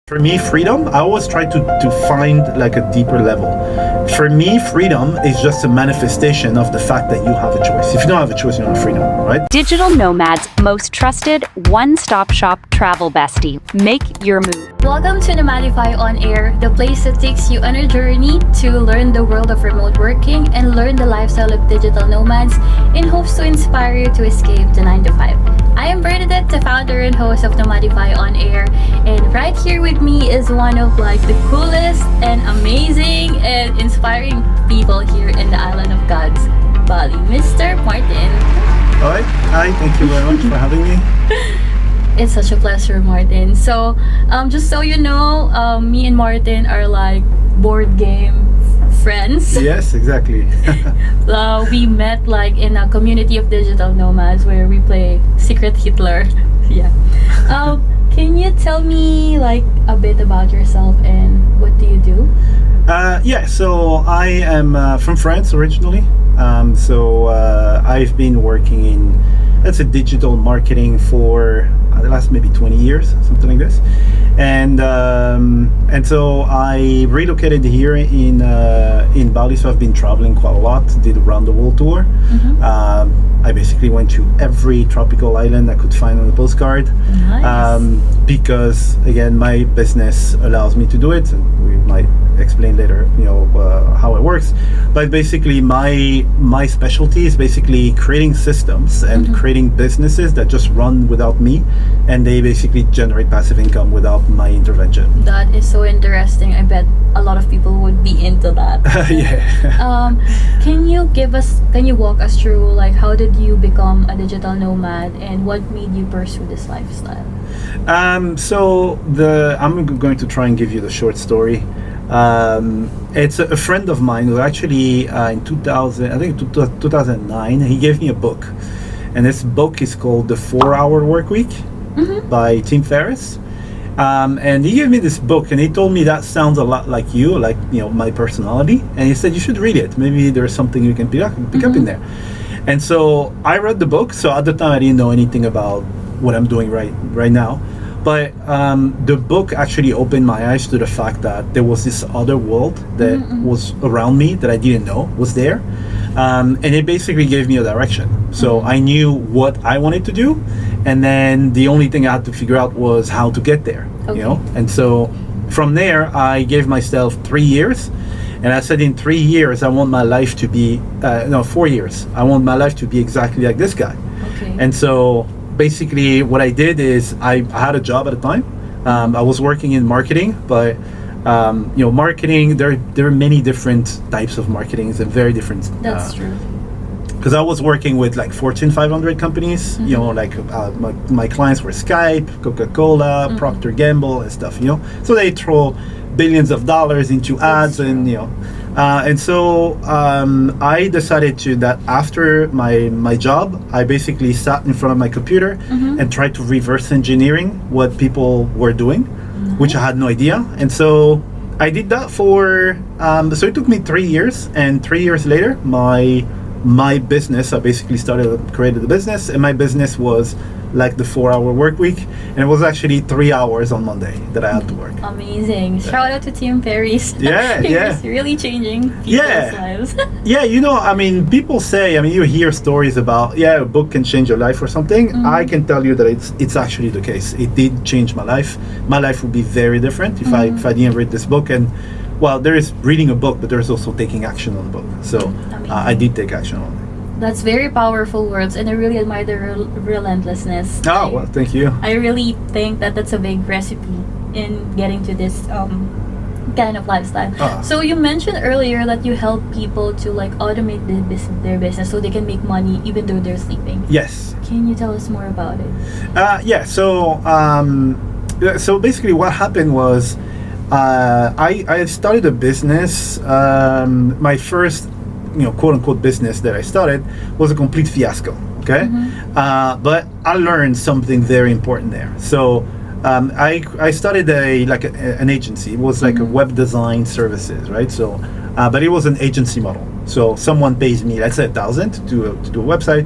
For me, freedom, I always try to find like a deeper level. For me, freedom is just a manifestation of the fact that you have a choice. If you don't have a choice, you don't have freedom, right? Digital Nomad's most trusted one-stop shop travel bestie. Make your move. Welcome to Nomadify On Air, the place that takes you on a journey to learn the world of remote working and learn the lifestyle of digital nomads in hopes to inspire you to escape the 9 to 5. I am Bernadette, the founder and host of Nomadify On Air, and right here with me is one of like the coolest and amazing and inspiring people here in the island of Gods, Bali, Mr. Martin. All right. Hi, thank you very much for having me. It's such a pleasure, Martin. So, just so you know, me and Martin are like board game friends. Yes, exactly. We met like in a community of digital nomads where we play Secret Hitler. Yeah. Can you tell me like a bit about yourself and what do you do? So I am from France originally. I've been working in, let's say, digital marketing for the last maybe 20 years, something like this. And so I relocated here in Bali. So I've been traveling quite a lot. Did a round the world tour. I basically went to every tropical island I could find on the postcard. Nice. Because again, my business allows me to do it, and we might explain later, how it works. But basically, my specialty is basically creating systems and creating businesses that just run without me, and they basically generate passive income without my intervention. That is so interesting. I bet a lot of people would be into that. Yeah. Can you walk us through like how did you become a digital nomad and what made you pursue this lifestyle? I'm going to try and give you the short story. It's a friend of mine who actually in 2009 he gave me a book, and this book is called The 4-Hour Workweek by Tim Ferriss. And he gave me this book, and he told me that sounds a lot like you, like my personality. And he said you should read it. Maybe there's something you can pick up in there. And so I read the book. So at the time I didn't know anything about what I'm doing right now. But the book actually opened my eyes to the fact that there was this other world that was around me that I didn't know was there. And it basically gave me a direction. So I knew what I wanted to do. And then the only thing I had to figure out was how to get there, And so from there, I gave myself 3 years. And I said, in 3 years, I want my life to be, 4 years. I want my life to be exactly like this guy. Okay. And so basically what I did is I had a job at the time. I was working in marketing, but marketing, there are many different types of marketings and very different. That's true. Because I was working with like Fortune 500 companies, my clients were Skype, Coca-Cola, Procter Gamble and stuff, So they throw billions of dollars into ads and so I decided that after my job, I basically sat in front of my computer and tried to reverse engineering what people were doing, which I had no idea. And so I did that for, so it took me 3 years, and 3 years later, my business, I basically created the business, and my business was like the 4-hour work week, and it was actually 3 hours on Monday that I had to work. Amazing. Shout out to Tim Ferriss. Yeah. He's really changing people's lives. People say, you hear stories about, a book can change your life or something. I can tell you that it's actually the case. It did change my life. My life would be very different if I didn't read this book. And well, there is reading a book, but there's also taking action on the book. So I did take action on it. That's very powerful words, and I really admire the relentlessness. Oh, well, thank you. I really think that's a big recipe in getting to this kind of lifestyle. So you mentioned earlier that you help people to like automate their business so they can make money even though they're sleeping. Yes. Can you tell us more about it? So basically what happened was I started a business. My first quote unquote business that I started was a complete fiasco. Okay. But I learned something very important there. So I started an agency. It was like a web design services, right? So but it was an agency model. So someone pays me, let's say 1,000 to do a website,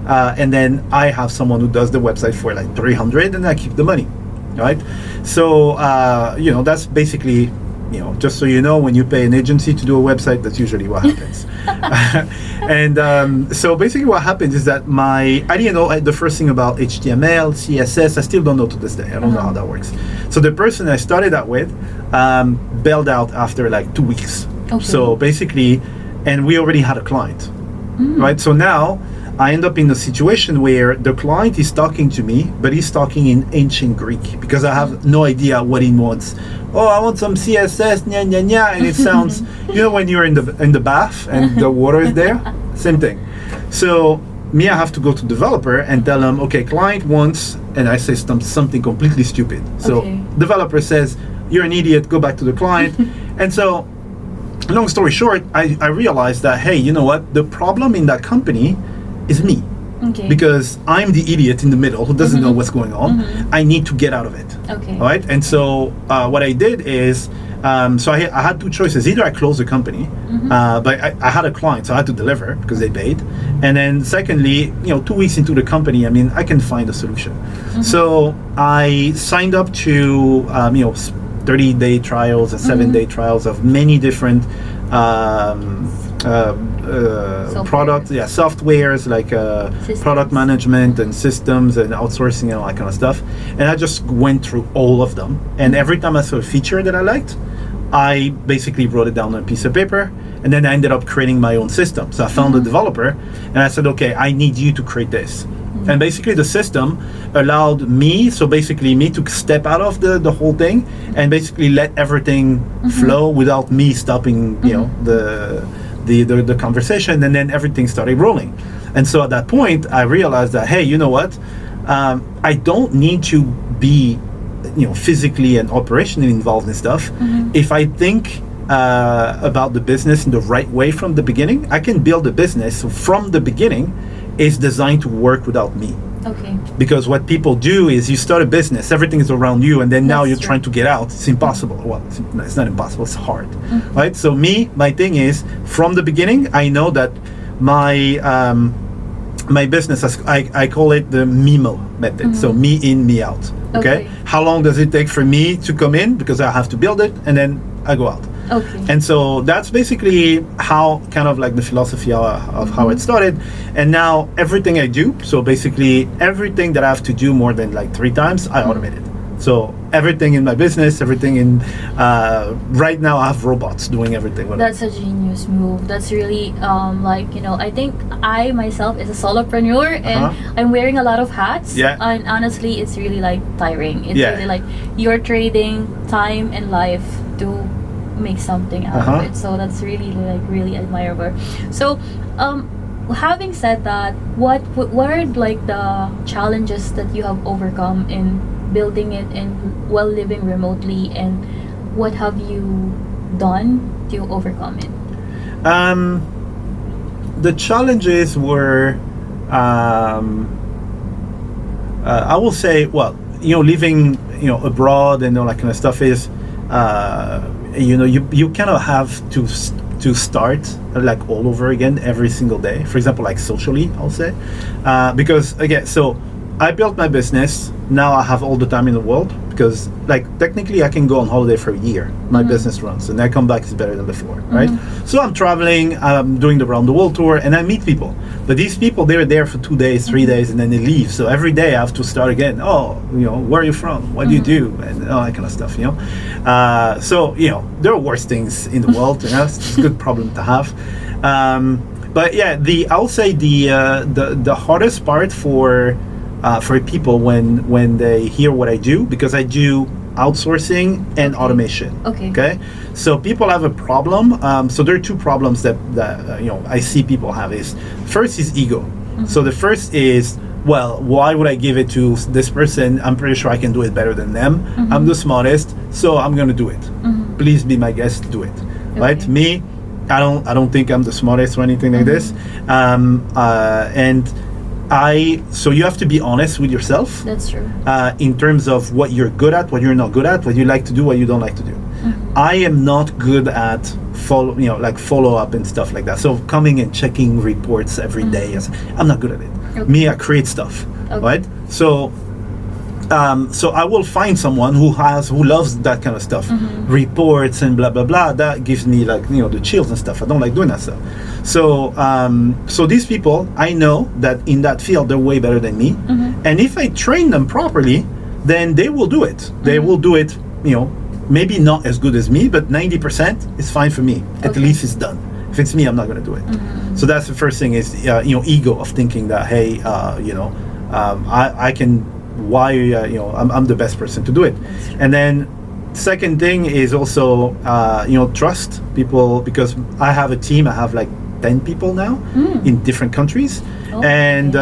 and then I have someone who does the website for like 300, and I keep the money. right? So that's basically, just so you know, when you pay an agency to do a website, that's usually what happens. And so basically what happens is that I didn't know the first thing about HTML, CSS. I still don't know to this day. I don't know how that works. So the person I started that with bailed out after like 2 weeks. Okay. So basically, and we already had a client, right? So now I end up in a situation where the client is talking to me, but he's talking in ancient Greek because I have no idea what he wants. Oh, I want some CSS, nya nya nya, and it sounds, when you're in the bath and the water is there, same thing. So me, I have to go to developer and tell them, okay, client wants, and I say something completely stupid. So developer says, you're an idiot, go back to the client. And so, long story short, I realized that, hey, you know what? The problem in that company is me. Okay. Because I'm the idiot in the middle who doesn't know what's going on. I need to get out of it. Okay. All right. And so what I did is, so I had two choices. Either I close the company, but I had a client, so I had to deliver because they paid. And then secondly, 2 weeks into the company, I can find a solution. So I signed up to 30-day trials and 7-day trials of many different products, softwares like product management and systems and outsourcing and all that kind of stuff. And I just went through all of them. And every time I saw a feature that I liked, I basically wrote it down on a piece of paper. And then I ended up creating my own system. So I found a developer and I said, okay, I need you to create this. And basically the system allowed me, to step out of the whole thing and basically let everything flow without me stopping, the conversation, and then everything started rolling. And so at that point, I realized that, hey, you know what? I don't need to be, physically and operationally involved in stuff. If I think about the business in the right way from the beginning, I can build a business from the beginning is designed to work without me. Okay. Because what people do is you start a business, everything is around you, and then now you're trying to get out. It's impossible. Well, it's not impossible, it's hard. Right? So my thing is, from the beginning, I know that my business, I call it the MIMO method. So me in, me out. Okay? How long does it take for me to come in? Because I have to build it, and then I go out. Okay. And so that's basically how, kind of like the philosophy of how it started. And now everything I do, so basically everything that I have to do more than like 3 times, I automate it. So everything in my business, everything in, right now I have robots doing everything. That's a genius move. That's really, I think I myself is a solopreneur and I'm wearing a lot of hats. Yeah. And honestly, it's really like tiring. It's really like you're trading time and life to make something out of it. So that's really really admirable. So having said that, what are like the challenges that you have overcome in building it and while living remotely, and what have you done to overcome it? The challenges were I will say, well, living abroad and all that kind of stuff is you kind of have to start like all over again every single day. For example, like socially, I'll say, because again, so I built my business. Now I have all the time in the world because, like, technically I can go on holiday for a year. My business runs, and I come back is better than before, right? So I'm traveling, I'm doing the round the world tour, and I meet people. But these people, they're there for 2 days, 3 days, and then they leave. So every day I have to start again. Oh, where are you from? What do you do? And all that kind of stuff, So there are worse things in the world. It's a good problem to have. But yeah, I'll say the hardest part for people when they hear what I do, because I do outsourcing and automation. Okay. So people have a problem. So there are 2 problems that I see people have. Is first is ego. So the first is, well, why would I give it to this person? I'm pretty sure I can do it better than them. I'm the smartest, so I'm gonna do it. Please be my guest, do it. Right? Me, I don't think I'm the smartest or anything like this. So you have to be honest with yourself. That's true. In terms of what you're good at, what you're not good at, what you like to do, what you don't like to do. I am not good at follow up and stuff like that. So coming and checking reports every day, I'm not good at it. Me, I create stuff, right? So So I will find someone who loves that kind of stuff, reports and blah blah blah. That gives me like the chills and stuff. I don't like doing that stuff. So so these people, I know that in that field they're way better than me, and if I train them properly, then they will do it. They will do it. Maybe not as good as me, but 90% is fine for me. At least it's done. If it's me, I'm not going to do it. So that's the first thing is ego of thinking that hey, I can. Why I'm the best person to do it. And then second thing is also trust people, because I have a team. I have like 10 people now in different countries, and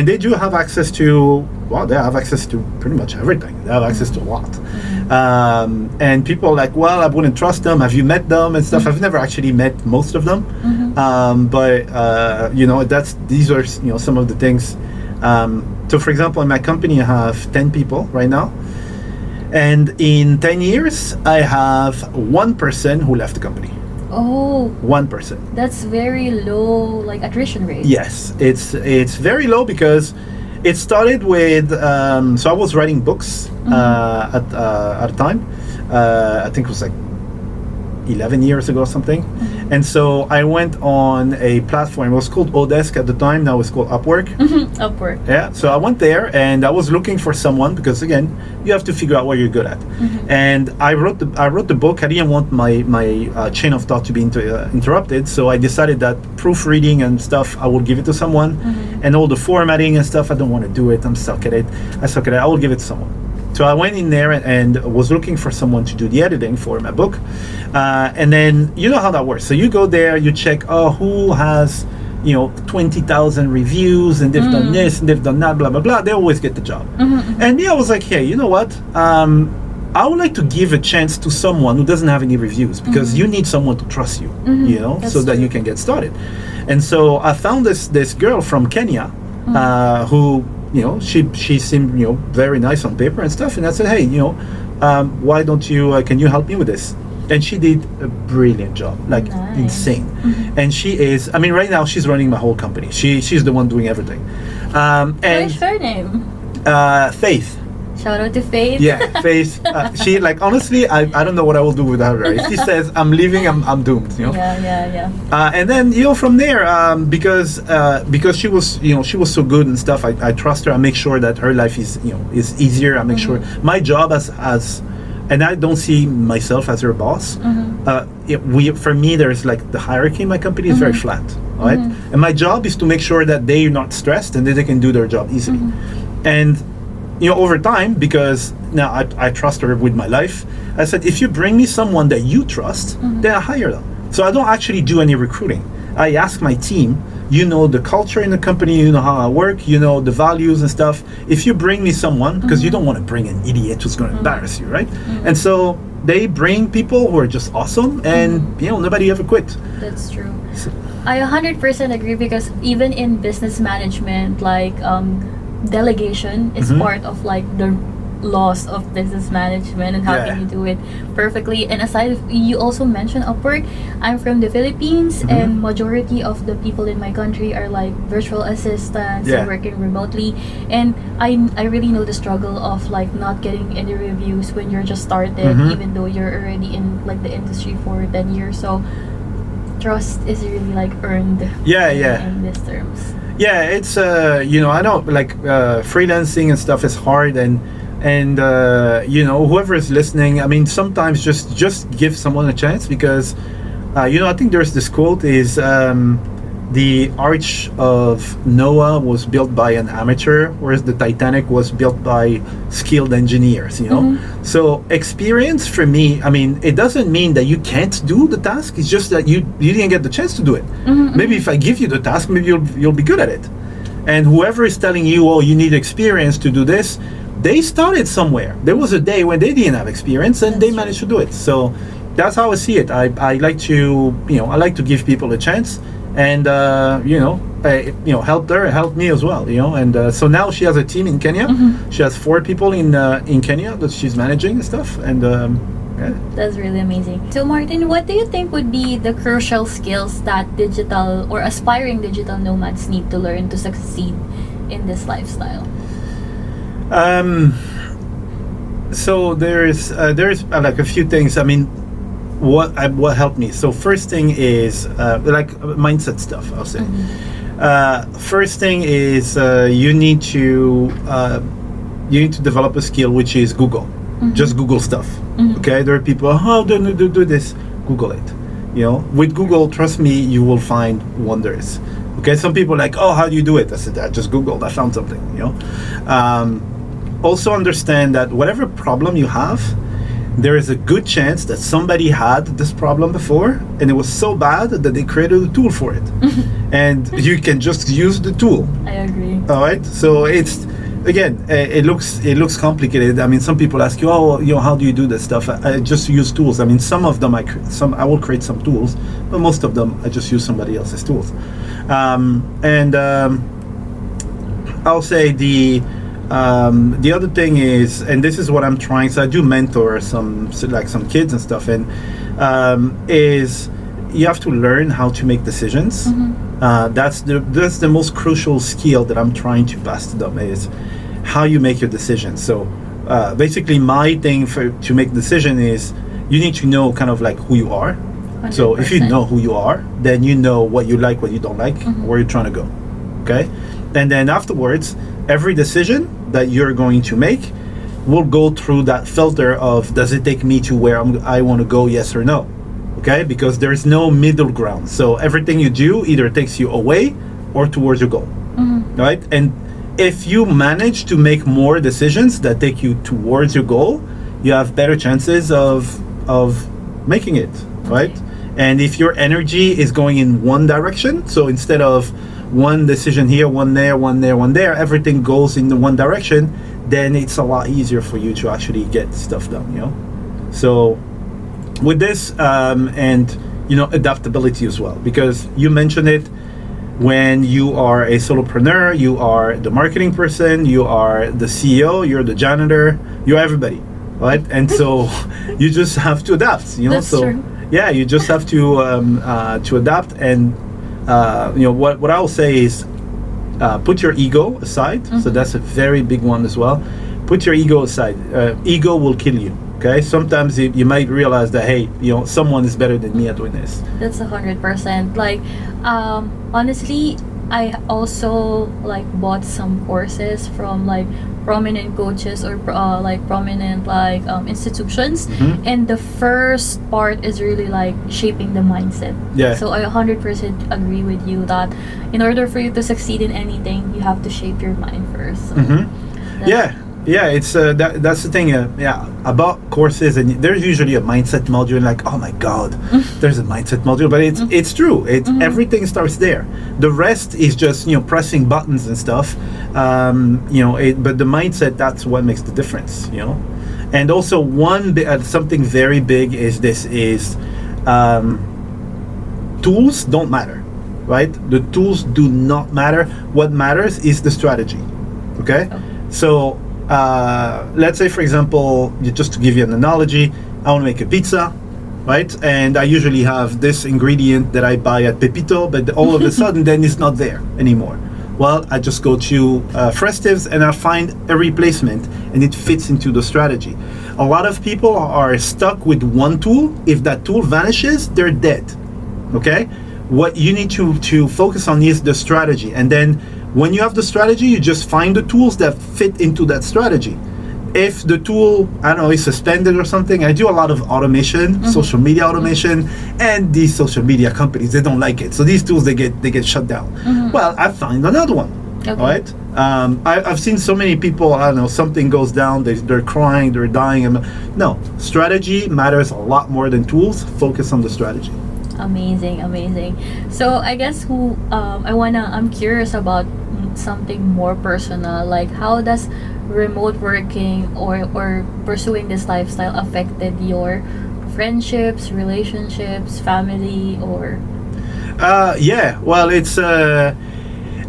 they do have access to they have access to pretty much everything. They have access to a lot. And people are like, well, I wouldn't trust them. Have you met them and stuff? I've never actually met most of them, but these are some of the things. So for example, in my company, I have 10 people right now. And in 10 years, I have one person who left the company. Oh. 1%. That's very low, like attrition rate. Yes, it's very low because it started with, so I was writing books at a time. I think it was like 11 years ago or something. And so I went on a platform. It was called Odesk at the time. Now it's called Upwork. Upwork. Yeah. So I went there and I was looking for someone, because again, you have to figure out what you're good at. And I wrote the book. I didn't want my chain of thought to be interrupted. So I decided that proofreading and stuff, I will give it to someone. And all the formatting and stuff, I don't want to do it. I'm stuck at it. I will give it to someone. So I went in there and was looking for someone to do the editing for my book. And then you know how that works. So you go there, you check, who has, 20,000 reviews, and they've done this and they've done that, blah, blah, blah. They always get the job. And me, I was like, hey, you know what? I would like to give a chance to someone who doesn't have any reviews, because you need someone to trust you, so that you can get started. And so I found this girl from Kenya who, she seemed, very nice on paper and stuff. And I said, hey, why don't you, can you help me with this? And she did a brilliant job, like insane. And she is, right now she's running my whole company. She's the one doing everything. And What's her name? Faith. Shout out to Faith. Yeah, Faith. She, like, honestly, I don't know what I will do without her. If she says I'm leaving, I'm doomed. Yeah. And then from there, because she was so good and stuff, I trust her. I make sure that her life is easier. I make sure my job as and I don't see myself as her boss. For me, there's like the hierarchy in my company is very flat, right? And my job is to make sure that they're not stressed and that they can do their job easily. And over time, because now I trust her with my life, I said, if you bring me someone that you trust, then I hire them. So I don't actually do any recruiting. I ask my team, the culture in the company, how I work, the values and stuff. If you bring me someone, because you don't want to bring an idiot who's going to embarrass you, right? And so they bring people who are just awesome, and nobody ever quit. That's true. I 100% agree, because even in business management, like delegation is part of like the laws of business management, and how can you do it perfectly. And aside, you also mentioned Upwork. I'm from the Philippines, and majority of the people in my country are like virtual assistants and working remotely. And I really know the struggle of like not getting any reviews when you're just started, even though you're already in like the industry for 10 years. So trust is really like earned in these terms. Yeah, it's I know, like freelancing and stuff is hard, and whoever is listening, sometimes just give someone a chance, because I think there's this quote is the Arch of Noah was built by an amateur, whereas the Titanic was built by skilled engineers, So experience for me, it doesn't mean that you can't do the task. It's just that you didn't get the chance to do it. Maybe if I give you the task, maybe you'll be good at it. And whoever is telling you, oh, you need experience to do this, they started somewhere. There was a day when they didn't have experience, and they managed to do it. So that's how I see it. I like to, I like to give people a chance, and help her, help me as well, And so now she has a team in Kenya. She has 4 people in Kenya that she's managing and stuff, and that's really amazing. So Martin, what do you think would be the crucial skills that digital or aspiring digital nomads need to learn to succeed in this lifestyle? So there's like a few things. I mean, what helped me. So first thing is like mindset stuff, I'll say. First thing is you need to develop a skill, which is Google. Just Google stuff. Okay, there are people, how do this? Google it. You know, with Google, trust me, you will find wonders. Okay, some people are like, oh, how do you do it? I said, I just Googled, I found something. You know, also understand that whatever problem you have, there is a good chance that somebody had this problem before and it was so bad that they created a tool for it. And you can just use the tool. I agree. All right. So it's, again, it looks complicated. I mean, some people ask you, oh, you know, how do you do this stuff? I just use tools. I mean, some of them I will create some tools, but most of them I just use somebody else's tools. I'll say the other thing is, and this is what I'm trying. So I do mentor some kids and stuff, and is you have to learn how to make decisions. That's the most crucial skill that I'm trying to pass to them, is how you make your decisions. So basically, my thing to make decision is you need to know kind of like who you are. 100%. So if you know who you are, then you know what you like, what you don't like, where you're trying to go. Okay, and then afterwards, every decision that you're going to make will go through that filter of, does it take me to where I want to go, yes or no? Okay, because there's no middle ground. So everything you do either takes you away or towards your goal, right? And if you manage to make more decisions that take you towards your goal, you have better chances of making it, right? And if your energy is going in one direction, so instead of one decision here, one there, one there, one there, everything goes in the one direction, then it's a lot easier for you to actually get stuff done, you know? So with this, and, you know, adaptability as well, because you mentioned it, when you are a solopreneur, you are the marketing person, you are the CEO, you're the janitor, you're everybody, right? And so you just have to adapt, you know? That's true. Yeah, you just have to adapt. And you know, what I will say is put your ego aside. So that's a very big one as well. Put your ego aside. Ego will kill you. Okay, sometimes you might realize that, hey, you know, someone is better than me at doing this. That's 100%. Like, honestly, I also like bought some courses from like prominent coaches or like prominent like institutions, and the first part is really like shaping the mindset. Yeah. So I 100% agree with you that in order for you to succeed in anything, you have to shape your mind first. So Yeah, it's that's the thing. About courses, and there's usually a mindset module. And like, oh my God, there's a mindset module, but it's true. Everything starts there. The rest is just, you know, pressing buttons and stuff. You know, but the mindset, that's what makes the difference. You know, and also something very big is tools don't matter, right? The tools do not matter. What matters is the strategy. Okay. So. Let's say, for example, just to give you an analogy, I want to make a pizza, right? And I usually have this ingredient that I buy at Pepito, but all of a sudden then it's not there anymore. Well, I just go to Festives and I find a replacement, and it fits into the strategy. A lot of people are stuck with one tool. If that tool vanishes, they're dead. Okay? What you need to focus on is the strategy, and then when you have the strategy, you just find the tools that fit into that strategy. If the tool, I don't know, is suspended or something, I do a lot of automation, social media automation, and these social media companies, they don't like it. So these tools, they get shut down. Well, I find another one, right? I've seen so many people, I don't know, something goes down, they're crying, they're dying. No, strategy matters a lot more than tools. Focus on the strategy. Amazing. So I guess I'm curious about something more personal, like how does remote working or pursuing this lifestyle affected your friendships, relationships, family, or well, it's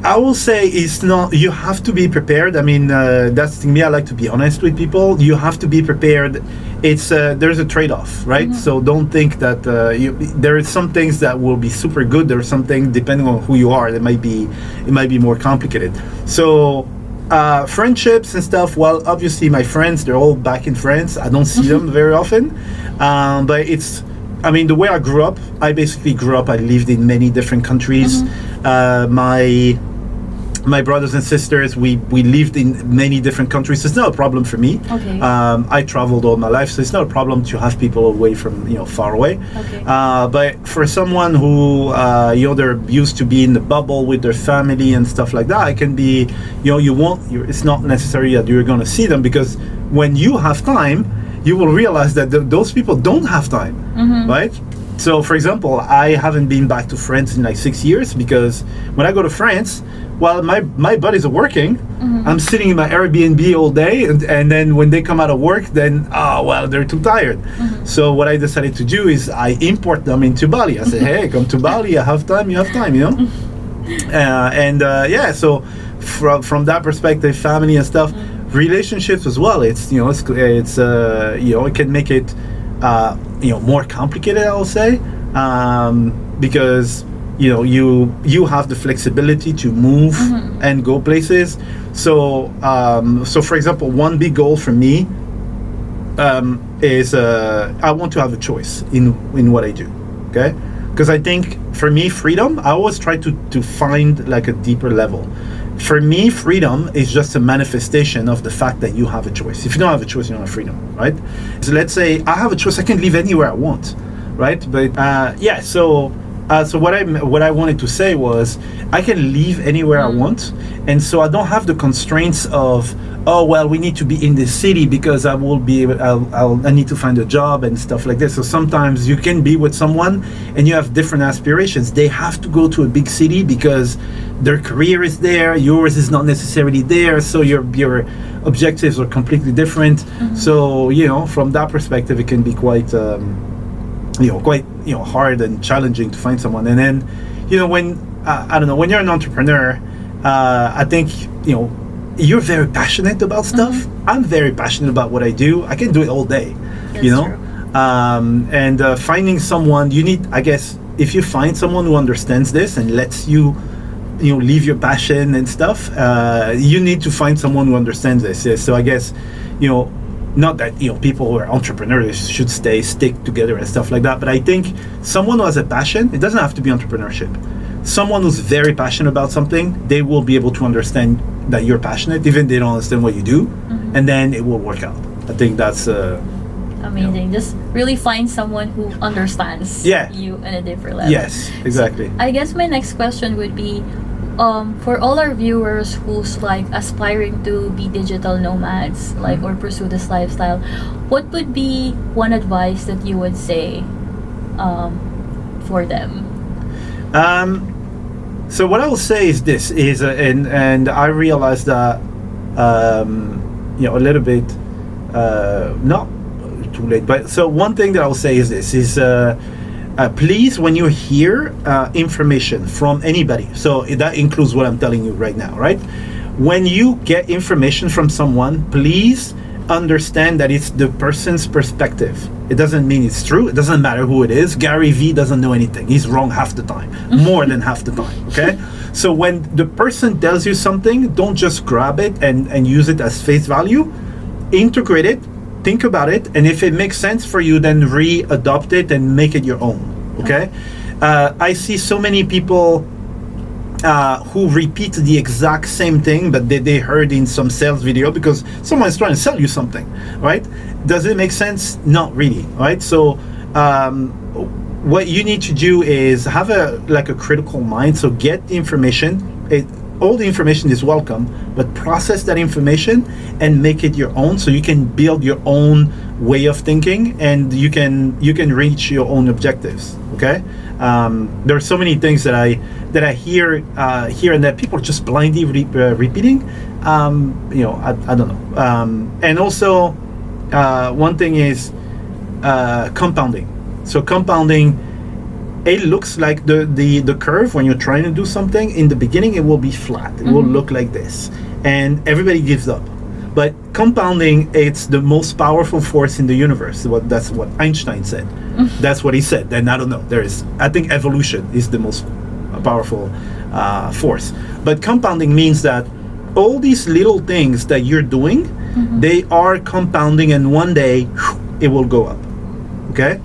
I will say it's not, you have to be prepared. I mean, that's me, I like to be honest with people. You have to be prepared. It's there's a trade-off, right? So don't think that there are some things that will be super good. There are some things, depending on who you are, it might be more complicated. So friendships and stuff. Well, obviously my friends, they're all back in France. I don't see them very often. But the way I grew up, I lived in many different countries. My brothers and sisters, we lived in many different countries. It's not a problem for me. Okay. I traveled all my life, so it's not a problem to have people away from, far away. Okay. But for someone who, they're used to be in the bubble with their family and stuff like that, it can be, it's not necessary that you're going to see them, because when you have time, you will realize that those people don't have time, right? So, for example, I haven't been back to France in like 6 years, because when I go to France, well, my buddies are working. I'm sitting in my Airbnb all day, and then when they come out of work, then they're too tired. So what I decided to do is I import them into Bali. I say, hey, come to Bali. I have time. You have time. So from that perspective, family and stuff, relationships as well. It can make it more complicated, I'll say, because you have the flexibility to move and go places. So for example, one big goal for me is I want to have a choice in what I do. Okay, because I think for me, freedom, I always try to find like a deeper level. For me, freedom is just a manifestation of the fact that you have a choice. If you don't have a choice, you don't have freedom, right? So let's say I have a choice, I can live anywhere I want, right? But so what I wanted to say was I can live anywhere I want, and so I don't have the constraints of, we need to be in this city because I need to find a job and stuff like this. So sometimes you can be with someone and you have different aspirations. They have to go to a big city because their career is there, yours is not necessarily there, so your objectives are completely different. So from that perspective, it can be quite hard and challenging to find someone. And then when when you're an entrepreneur, I think you're very passionate about stuff. I'm very passionate about what I do. I can do it all day. That's true. And finding someone, you need, I guess, if you find someone who understands this and lets you leave your passion and stuff, you need to find someone who understands this. Yeah, so I guess not that people who are entrepreneurs should stick together and stuff like that, but I think someone who has a passion, it doesn't have to be entrepreneurship. Someone who's very passionate about something, they will be able to understand that you're passionate, even if they don't understand what you do, and then it will work out. I think that's amazing. Just really find someone who understands you on a different level. Yes, exactly. So I guess my next question would be, for all our viewers who's like aspiring to be digital nomads, like, or pursue this lifestyle, what would be one advice that you would say for them? So what I will say is this is, and I realized that a little bit not too late, but so one thing that I will say is this is please, when you hear information from anybody, so that includes what I'm telling you right now, right? When you get information from someone, please understand that it's the person's perspective. It doesn't mean it's true. It doesn't matter who it is. Gary Vee doesn't know anything. He's wrong half the time, more than half the time, okay? So when the person tells you something, don't just grab it and use it as face value. Integrate it, think about it, and if it makes sense for you, then re-adopt it and make it your own, okay? I see so many people who repeat the exact same thing, but they heard in some sales video because someone's trying to sell you something, right? Does it make sense? Not really, right? So what you need to do is have a critical mind. So get the information. All the information is welcome, but process that information and make it your own, so you can build your own way of thinking and you can reach your own objectives. Okay, there are so many things that I hear here and that people are just blindly repeating. I don't know. And also, one thing is compounding. So compounding. It looks like the curve when you're trying to do something. In the beginning, it will be flat. It will look like this, and everybody gives up. But compounding, it's the most powerful force in the universe. That's what Einstein said. That's what he said. And I don't know. I think evolution is the most powerful force. But compounding means that all these little things that you're doing, they are compounding, and one day it will go up. Okay,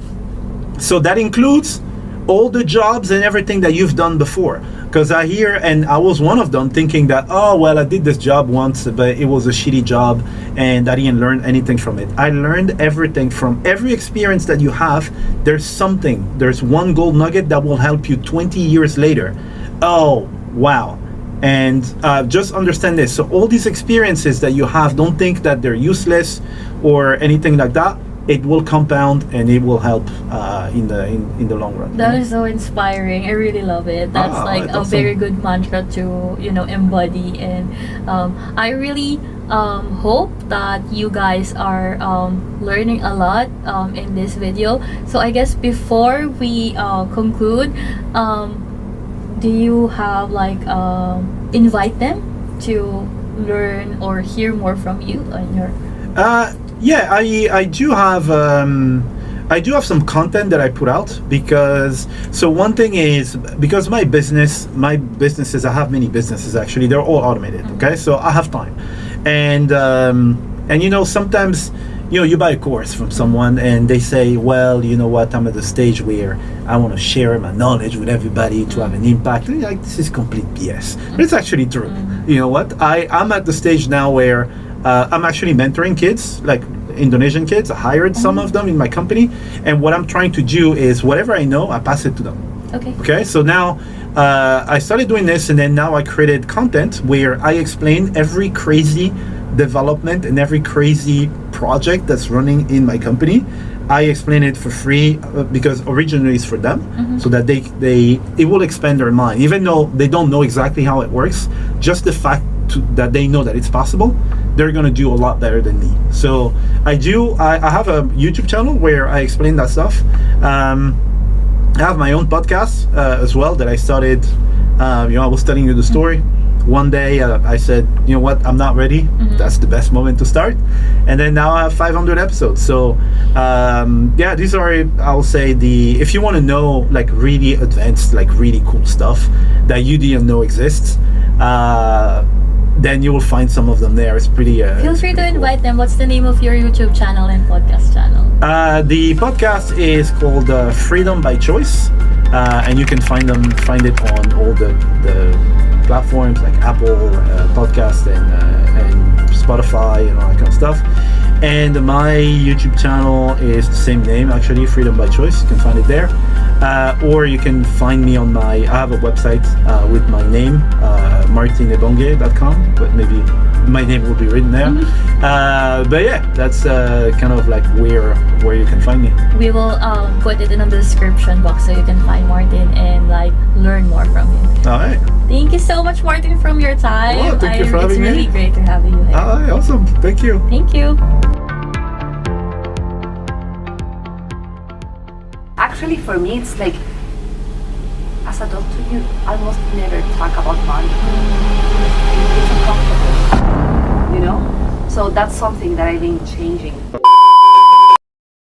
so that includes all the jobs and everything that you've done before. Because I hear, and I was one of them, thinking that, oh well, I did this job once, but it was a shitty job and I didn't learn anything from it. I learned everything from every experience that you have. There's one gold nugget that will help you 20 years later. Oh wow. And just understand this. So all these experiences that you have, don't think that they're useless or anything like that. It will compound and it will help in the long run. That is so inspiring. I really love it. That's like a very good mantra to embody, and I really hope that you guys are learning a lot in this video. So I guess before we conclude, do you have like invite them to learn or hear more from you on your? Yeah, I do have some content that I put out, because so one thing is, because my businesses, I have many businesses actually, they're all automated. Okay, so I have time, and sometimes you buy a course from someone and they say, well, you know what, I'm at the stage where I want to share my knowledge with everybody to have an impact. And you're like, this is complete BS, but it's actually true. You know what, I'm at the stage now where I'm actually mentoring kids, like Indonesian kids. I hired some of them in my company, and what I'm trying to do is whatever I know, I pass it to them. Okay, so now I started doing this, and then now I created content where I explain every crazy development and every crazy project that's running in my company. I explain it for free because originally it's for them, so that it will expand their mind, even though they don't know exactly how it works. Just the fact that they know that it's possible, they're gonna do a lot better than me. So I have a YouTube channel where I explain that stuff. I have my own podcast as well that I started. I was telling you the story. One day I said, you know what, I'm not ready. That's the best moment to start. And then now I have 500 episodes. So these are, I'll say, if you want to know like really advanced, like really cool stuff that you didn't know exists, then you will find some of them there. It's pretty feel free to invite them. What's the name of your YouTube channel and podcast channel? The podcast is called Freedom by Choice, and you can find it on all the platforms like Apple Podcast and Spotify and all that kind of stuff. And my YouTube channel is the same name, actually, Freedom by Choice. You can find it there. Or you can find me on I have a website with my name, martinebongue.com, but maybe my name will be written there. But yeah, that's kind of like where you can find me. We will put it in the description box so you can find Martin and like learn more from him. All right. Thank you so much, Martin, from your time. Oh, thank you for having me. It's really great to have you here. All right, awesome. Thank you. Thank you. Actually, for me, it's like, as a doctor, you almost never talk about money. It's uncomfortable, So that's something that I've been changing.